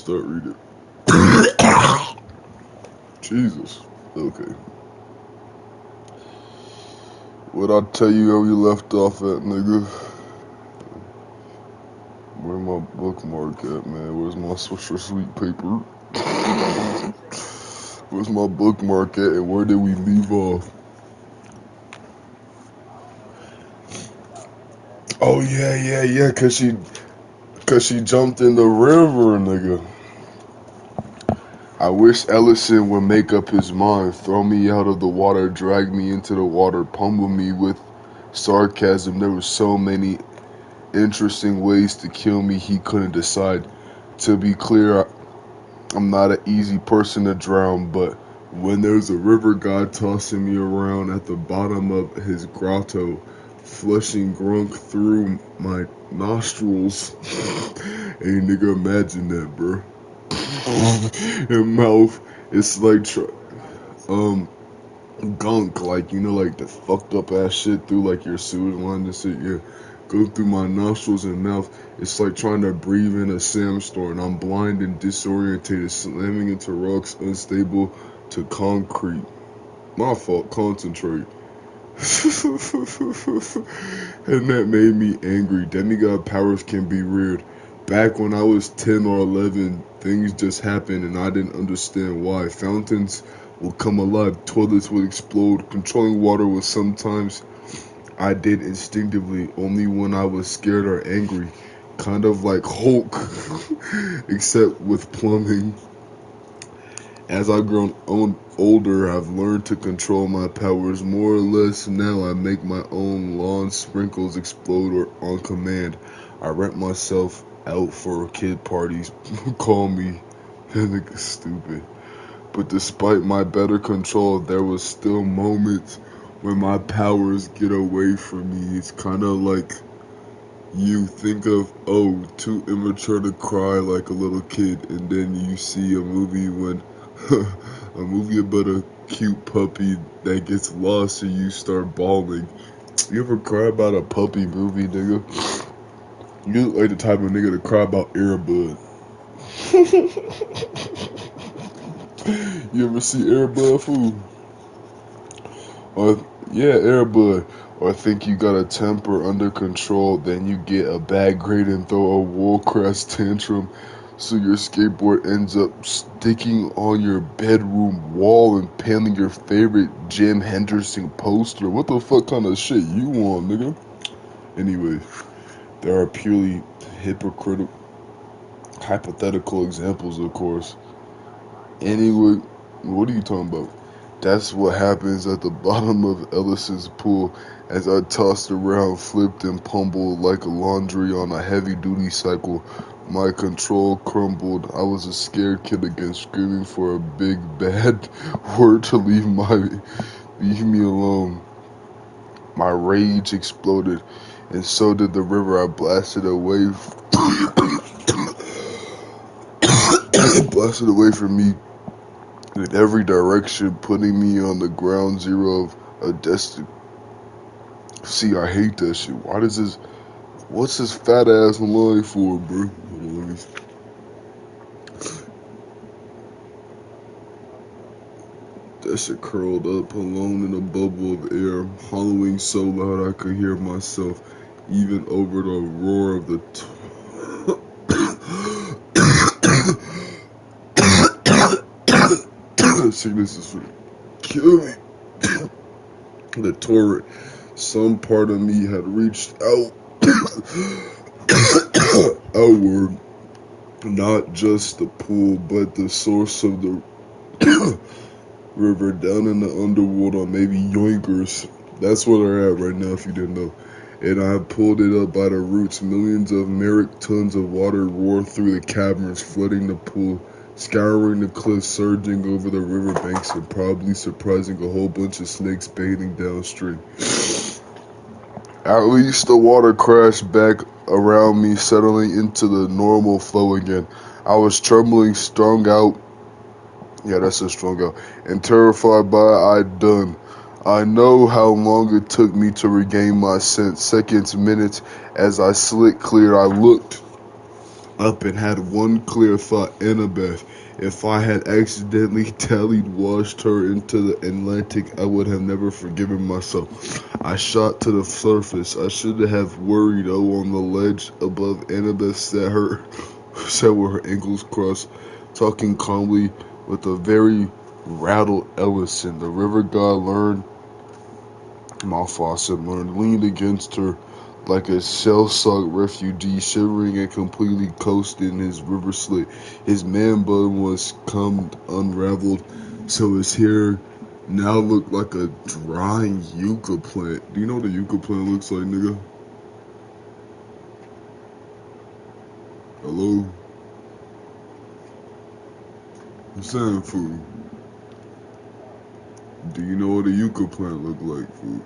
start reading. Jesus. Okay. What I tell you where we left off at, nigga? Where my bookmark at, man? Where's my social sweet paper? Where's my bookmark at, and where did we leave off? Oh yeah, cause she jumped in the river, nigga. I wish Ellison would make up his mind, throw me out of the water, drag me into the water, pummel me with sarcasm. There were so many interesting ways to kill me, he couldn't decide. To be clear, I'm not an easy person to drown, but when there's a river god tossing me around at the bottom of his grotto, flushing grunk through my nostrils, hey nigga, imagine that, bro. Your mouth, it's like, gunk, like, you know, like the fucked up ass shit through like your sewage line and shit, yeah. Go through my nostrils and mouth. It's like trying to breathe in a sandstorm. I'm blind and disorientated, slamming into rocks, unstable to concrete. My fault, concentrate. And that made me angry. Demigod powers can be weird. Back when I was 10 or 11, things just happened and I didn't understand why. Fountains would come alive, toilets would explode, controlling water was sometimes I did instinctively, only when I was scared or angry. Kind of like Hulk, except with plumbing. As I've grown older, I've learned to control my powers more or less. Now I make my own lawn sprinkles explode or on command. I rent myself out for kid parties. Call me that nigga stupid. But despite my better control, there was still moments when my powers get away from me. It's kind of like you think of, oh, too immature to cry like a little kid, and then you see a movie when a movie about a cute puppy that gets lost and you start bawling. You ever cry about a puppy movie, nigga? You look like the type of nigga to cry about Airbud. You ever see Airbud, fool? Or, yeah, Airbud. Or think you got a temper under control, then you get a bad grade and throw a wool-crest tantrum, so your skateboard ends up sticking on your bedroom wall and painting your favorite Jim Henderson poster. What the fuck kind of shit you on, nigga? Anyway, there are purely hypothetical examples, of course. Anyway, what are you talking about? That's what happens at the bottom of Ellison's pool as I tossed around, flipped and pummeled like a laundry on a heavy-duty cycle. My control crumbled. I was a scared kid again, screaming for a big bad word to leave me alone. My rage exploded, and so did the river. I blasted away, blasted away from me in every direction, putting me on the ground zero of a destiny. See, I hate that shit. What's this fat ass line for, bro? That shit curled up alone in a bubble of air, hollowing so loud I could hear myself, even over the roar of the see, this is kill me. The torrent. Some part of me had reached out outward, not just the pool, but the source of the river down in the underworld, or maybe Yoinkers. That's where they're at right now, if you didn't know. And I pulled it up by the roots. Millions of metric tons of water roared through the caverns, flooding the pool, scouring the cliffs, surging over the riverbanks, and probably surprising a whole bunch of snakes bathing downstream. At least the water crashed back around me, settling into the normal flow again. I was trembling, strung out. Yeah, that's a strung out. And terrified by I'd done. I know how long it took me to regain my sense. Seconds, minutes, as I slick cleared, I looked. up and had one clear thought: Annabeth. If I had accidentally tallied washed her into the Atlantic, I would have never forgiven myself. I shot to the surface. I should have worried. Oh, on the ledge above, Annabeth sat with her ankles crossed, talking calmly with a very rattled Ellison. The river god learned, Malfaucet learned, leaned against her like a shell-shocked refugee, shivering and completely coasted in his river slit. His man bun was come unraveled, so his hair now looked like a drying yucca plant. Do you know what a yucca plant looks like, nigga? Hello? I'm saying, fool. Do you know what a yucca plant look like, fool?